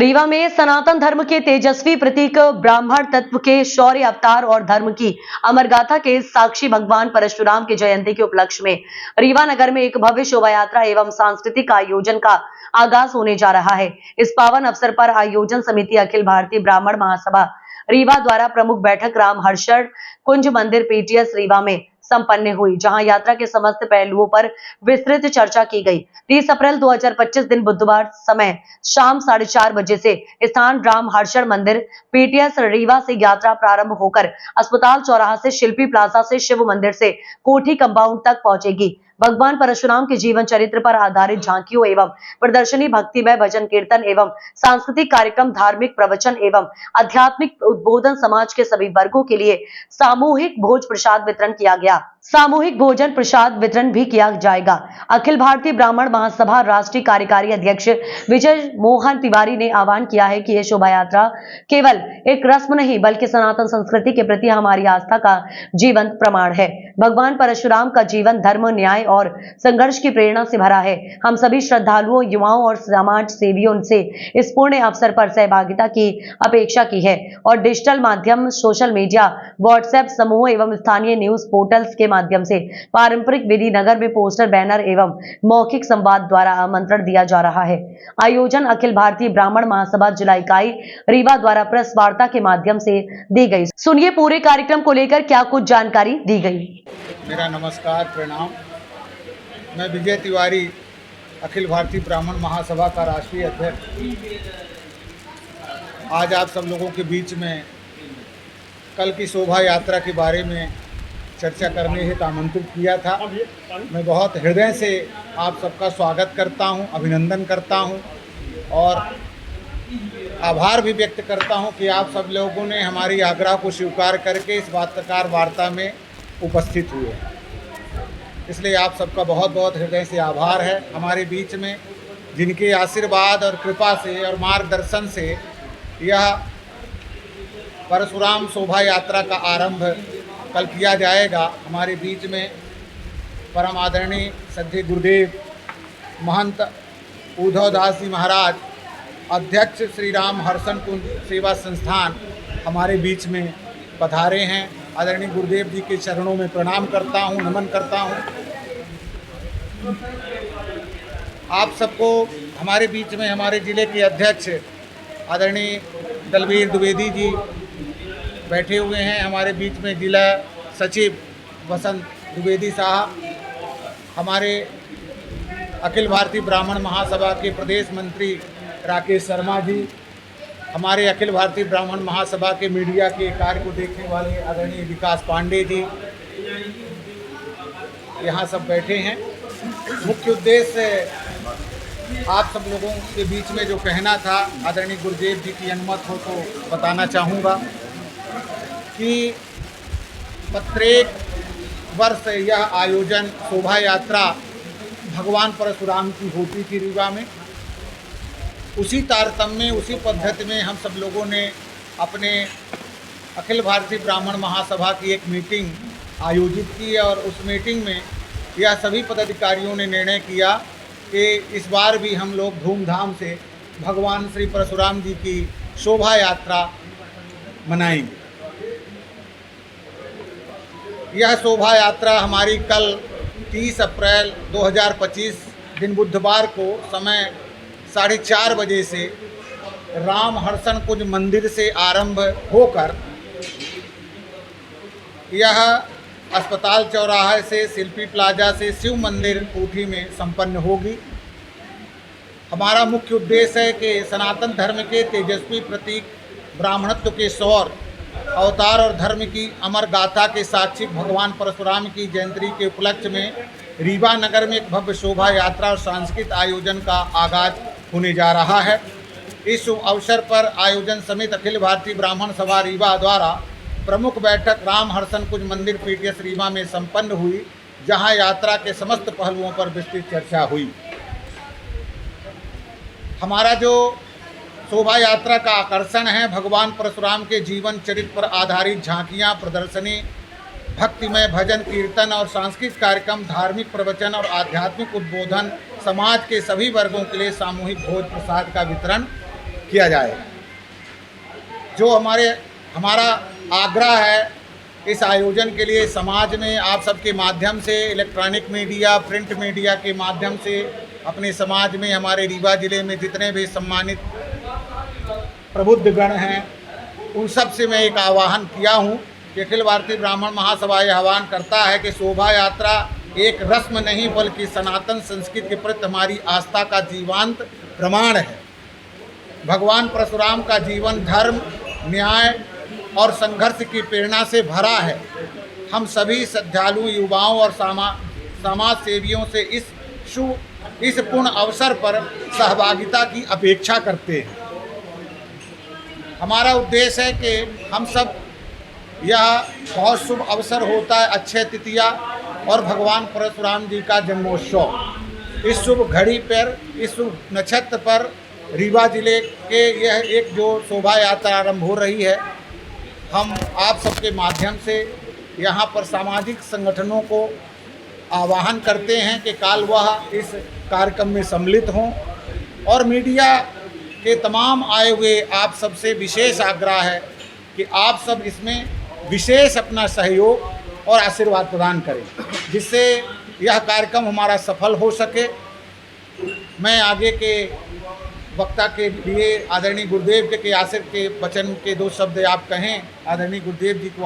रीवा में सनातन धर्म के तेजस्वी प्रतीक ब्राह्मण तत्व के शौर्य अवतार और धर्म की अमर गाथा के साक्षी भगवान परशुराम की जयंती के उपलक्ष्य में रीवा नगर में एक भव्य शोभा यात्रा एवं सांस्कृतिक आयोजन का आगाज होने जा रहा है। इस पावन अवसर पर आयोजन समिति अखिल भारतीय ब्राह्मण महासभा रीवा द्वारा प्रमुख बैठक राम हर्षण कुंज मंदिर पीटीएस रीवा में संपन्न हुई, जहां यात्रा के समस्त पहलुओं पर विस्तृत चर्चा की गई। 30 अप्रैल 2025 दिन बुधवार समय शाम 4:30 बजे से स्थान राम हर्षण मंदिर पीटीएस रीवा से यात्रा प्रारंभ होकर अस्पताल चौराहा से शिल्पी प्लाजा से शिव मंदिर से कोठी कंपाउंड तक पहुंचेगी। भगवान परशुराम के जीवन चरित्र पर आधारित झांकियों एवं प्रदर्शनी, भक्तिमय भजन कीर्तन एवं सांस्कृतिक कार्यक्रम, धार्मिक प्रवचन एवं आध्यात्मिक उद्बोधन, समाज के सभी वर्गों के लिए सामूहिक भोज प्रसाद वितरण किया गया। सामूहिक भोजन प्रसाद वितरण भी किया जाएगा। अखिल भारतीय ब्राह्मण महासभा राष्ट्रीय कार्यकारी अध्यक्ष विजय मोहन तिवारी ने आह्वान किया है कि यह शोभा यात्रा केवल एक रस्म नहीं बल्कि सनातन संस्कृति के प्रति हमारी आस्था का जीवंत प्रमाण है। भगवान परशुराम का जीवन धर्म, न्याय और संघर्ष की प्रेरणा से भरा है। हम सभी श्रद्धालुओं, युवाओं और समाज सेवियों से इस पुण्य अवसर पर सहभागिता की अपेक्षा की है और डिजिटल माध्यम, सोशल मीडिया, व्हाट्सएप समूह एवं स्थानीय न्यूज पोर्टल्स के माध्यम से पारंपरिक विधि नगर में पोस्टर, बैनर एवं मौखिक संवाद द्वारा आमंत्रण दिया जा रहा है। आयोजन अखिल भारतीय ब्राह्मण महासभा जिला इकाई रीवा द्वारा प्रेस वार्ता के माध्यम से दी गई। सुनिए पूरे कार्यक्रम को लेकर क्या कुछ जानकारी दी गई। मेरा नमस्कार, प्रणाम। मैं विजय तिवारी, अखिल भारतीय ब्राह्मण महासभा का राष्ट्रीय अध्यक्ष, आज आप सब लोगों के बीच में कल की शोभा यात्रा के बारे में चर्चा करने हेतु आमंत्रित किया था। मैं बहुत हृदय से आप सबका स्वागत करता हूं, अभिनंदन करता हूं और आभार भी व्यक्त करता हूं कि आप सब लोगों ने हमारी आग्रह को स्वीकार करके इस पत्रकार वार्ता में उपस्थित हुए। इसलिए आप सबका बहुत बहुत हृदय से आभार है। हमारे बीच में जिनके आशीर्वाद और कृपा से और मार्गदर्शन से यह परशुराम शोभा यात्रा का आरंभ कल किया जाएगा। हमारे बीच में परम आदरणीय सद्य गुरुदेव महंत उद्धव दास जी महाराज, अध्यक्ष श्री राम हर्षण कुंज सेवा संस्थान हमारे बीच में पधारे हैं। आदरणीय गुरुदेव जी के चरणों में प्रणाम करता हूं, नमन करता हूं। आप सबको हमारे बीच में हमारे जिले के अध्यक्ष आदरणीय दलवीर द्विवेदी जी बैठे हुए हैं। हमारे बीच में जिला सचिव वसंत द्विवेदी साहब, हमारे अखिल भारतीय ब्राह्मण महासभा के प्रदेश मंत्री राकेश शर्मा जी, हमारे अखिल भारतीय ब्राह्मण महासभा के मीडिया के कार्य को देखने वाले आदरणीय विकास पांडे जी यहाँ सब बैठे हैं। मुख्य उद्देश्य आप सब लोगों के बीच में जो कहना था, आदरणीय गुरुदेव जी की अनुमति हो तो बताना चाहूँगा कि प्रत्येक वर्ष यह आयोजन शोभा यात्रा भगवान परशुराम की होती थी रीवा में। उसी तारतम्य, उसी पद्धति में हम सब लोगों ने अपने अखिल भारतीय ब्राह्मण महासभा की एक मीटिंग आयोजित की और उस मीटिंग में यह सभी पदाधिकारियों ने निर्णय किया कि इस बार भी हम लोग धूमधाम से भगवान श्री परशुराम जी की शोभा यात्रा मनाएंगे। यह शोभा यात्रा हमारी कल 30 अप्रैल 2025 दिन बुधवार को समय 4:30 बजे से राम हर्षण कुंज मंदिर से आरंभ होकर यह अस्पताल चौराहे से शिल्पी प्लाजा से शिव मंदिर कोठी में संपन्न होगी। हमारा मुख्य उद्देश्य है कि सनातन धर्म के तेजस्वी प्रतीक ब्राह्मणत्व के शौर्य अवतार और धर्म की अमर गाथा के साक्षी भगवान परशुराम की जयंती के उपलक्ष्य में रीवा नगर में एक भव्य शोभा यात्रा और सांस्कृतिक आयोजन का आगाज होने जा रहा है। इस अवसर पर आयोजन समिति अखिल भारतीय ब्राह्मण सभा रीवा द्वारा प्रमुख बैठक राम हर्षण कुंज मंदिर पीटीएस रीवा में संपन्न हुई, जहां यात्रा के समस्त पहलुओं पर विस्तृत चर्चा हुई। हमारा जो शोभा यात्रा का आकर्षण है, भगवान परशुराम के जीवन चरित्र पर आधारित झांकियां, प्रदर्शनी, भक्तिमय भजन कीर्तन और सांस्कृतिक कार्यक्रम, धार्मिक प्रवचन और आध्यात्मिक उद्बोधन, समाज के सभी वर्गों के लिए सामूहिक भोज प्रसाद का वितरण किया जाए। जो हमारा आग्रह है इस आयोजन के लिए समाज में आप सबके माध्यम से, इलेक्ट्रॉनिक मीडिया, प्रिंट मीडिया के माध्यम से अपने समाज में, हमारे रीवा जिले में जितने भी सम्मानित प्रबुद्धगण हैं उन सब से मैं एक आह्वान किया हूँ कि अखिल भारतीय ब्राह्मण महासभा यह आह्वान करता है कि शोभा यात्रा एक रस्म नहीं बल्कि सनातन संस्कृति के प्रति हमारी आस्था का जीवंत प्रमाण है। भगवान परशुराम का जीवन धर्म, न्याय और संघर्ष की प्रेरणा से भरा है। हम सभी श्रद्धालु युवाओं और समाज सेवियों से इस पूर्ण अवसर पर सहभागिता की अपेक्षा करते हैं। हमारा उद्देश्य है कि हम सब, यह बहुत शुभ अवसर होता है अक्षय तृतीया और भगवान परशुराम जी का जन्मोत्सव। इस शुभ घड़ी पर, इस शुभ नक्षत्र पर रीवा जिले के यह एक जो शोभा यात्रा आरंभ हो रही है, हम आप सबके माध्यम से यहाँ पर सामाजिक संगठनों को आह्वान करते हैं कि काल वह इस कार्यक्रम में सम्मिलित हों। और मीडिया के तमाम आए हुए आप सबसे विशेष आग्रह है कि आप सब इसमें विशेष अपना सहयोग और आशीर्वाद प्रदान करें, जिससे यह कार्यक्रम हमारा सफल हो सके। मैं आगे के वक्ता के लिए आदरणीय गुरुदेव के आशीर्वाद के वचन के 2 शब्द आप कहें। आदरणीय गुरुदेव जी को